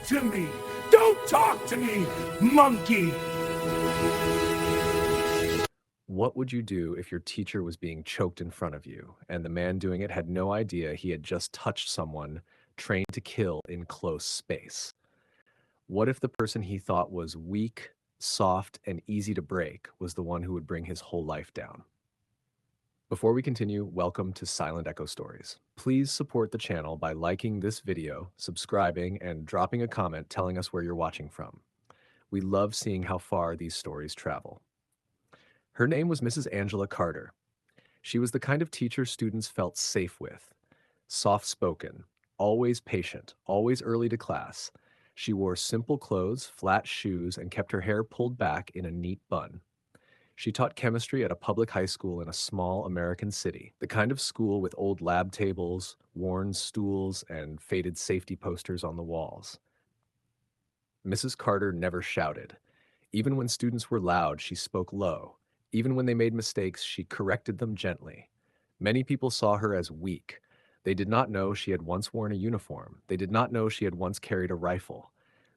to me! Don't talk to me, monkey! What would you do if your teacher was being choked in front of you and the man doing it had no idea he had just touched someone trained to kill in close space? What if the person he thought was weak, soft, and easy to break was the one who would bring his whole life down? Before we continue, welcome to Silent Echo Stories. Please support the channel by liking this video, subscribing, and dropping a comment telling us where you're watching from. We love seeing how far these stories travel. Her name was Mrs. Angela Carter. She was the kind of teacher students felt safe with. Soft-spoken, always patient, always early to class. She wore simple clothes, flat shoes, and kept her hair pulled back in a neat bun. She taught chemistry at a public high school in a small American city, the kind of school with old lab tables, worn stools, and faded safety posters on the walls. Mrs. Carter never shouted. Even when students were loud, she spoke low. Even when they made mistakes, she corrected them gently. Many people saw her as weak. They did not know she had once worn a uniform. They did not know she had once carried a rifle.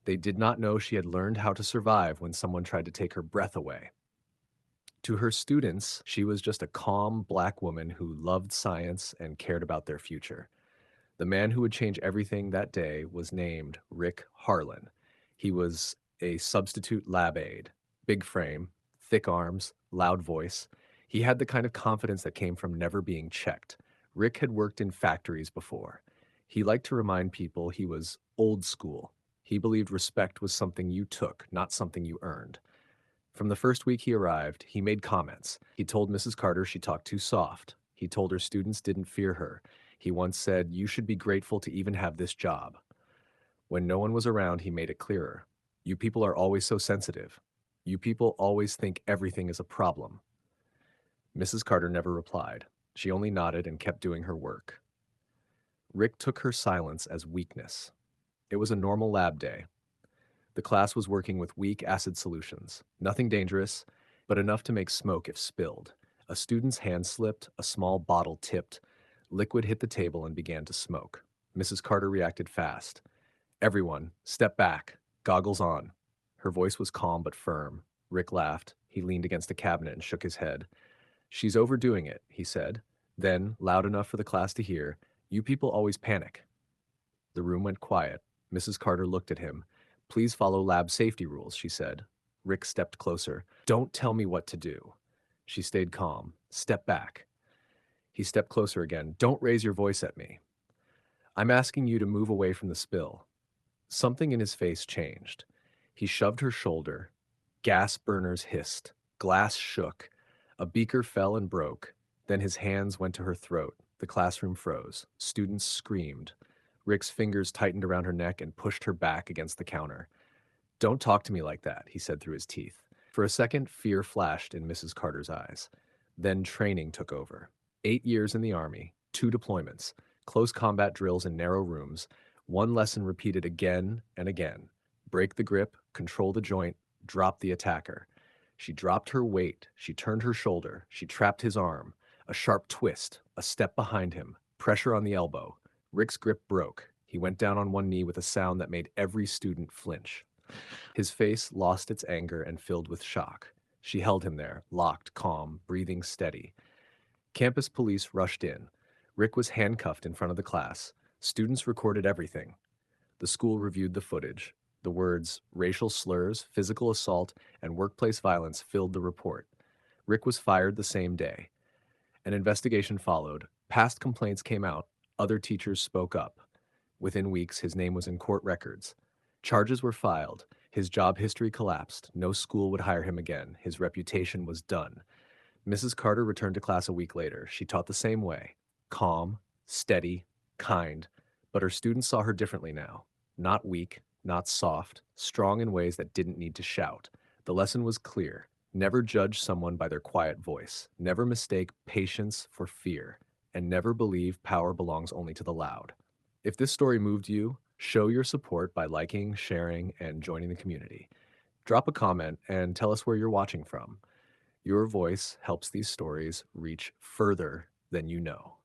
They did not know she had learned how to survive when someone tried to take her breath away. To her students, she was just a calm black woman who loved science and cared about their future. The man who would change everything that day was named Rick Harlan. He was a substitute lab aide, big frame, thick arms, loud voice. He had the kind of confidence that came from never being checked. Rick had worked in factories before. He liked to remind people he was old school. He believed respect was something you took, not something you earned. From the first week he arrived, he made comments. He told Mrs. Carter she talked too soft. He told her students didn't fear her. He once said, "You should be grateful to even have this job." When no one was around, he made it clearer. You people are always so sensitive. You people always think everything is a problem. Mrs. Carter never replied. She only nodded and kept doing her work. Rick took her silence as weakness. It was a normal lab day. The class was working with weak acid solutions. Nothing dangerous, but enough to make smoke if spilled. A student's hand slipped, a small bottle tipped. Liquid hit the table and began to smoke. Mrs. Carter reacted fast. "Everyone, step back. Goggles on." Her voice was calm but firm. Rick laughed. He leaned against a cabinet and shook his head. "She's overdoing it," he said. Then, loud enough for the class to hear, "You people always panic." The room went quiet. Mrs. Carter looked at him. "Please follow lab safety rules," she said. Rick stepped closer. "Don't tell me what to do." She stayed calm. "Step back." He stepped closer again. "Don't raise your voice at me. I'm asking you to move away from the spill." Something in his face changed. He shoved her shoulder. Gas burners hissed. Glass shook. A beaker fell and broke. Then his hands went to her throat. The classroom froze. Students screamed. Rick's fingers tightened around her neck and pushed her back against the counter. "Don't talk to me like that," he said through his teeth. For a second, fear flashed in Mrs. Carter's eyes. Then training took over. 8 years in the Army, 2 deployments, close combat drills in narrow rooms, one lesson repeated again and again. Break the grip, control the joint, drop the attacker. She dropped her weight, she turned her shoulder, she trapped his arm. A sharp twist, a step behind him, pressure on the elbow. Rick's grip broke. He went down on one knee with a sound that made every student flinch. His face lost its anger and filled with shock. She held him there, locked, calm, breathing steady. Campus police rushed in. Rick was handcuffed in front of the class. Students recorded everything. The school reviewed the footage. The words racial slurs, physical assault, and workplace violence filled the report. Rick was fired the same day. An investigation followed. Past complaints came out. Other teachers spoke up. Within weeks, his name was in court records. Charges were filed. His job history collapsed. No school would hire him again. His reputation was done. Mrs. Carter returned to class a week later. She taught the same way. Calm, steady, kind. But her students saw her differently now. Not weak, not soft, strong in ways that didn't need to shout. The lesson was clear. Never judge someone by their quiet voice. Never mistake patience for fear. And never believe power belongs only to the loud. If this story moved you, show your support by liking, sharing, and joining the community. Drop a comment and tell us where you're watching from. Your voice helps these stories reach further than you know.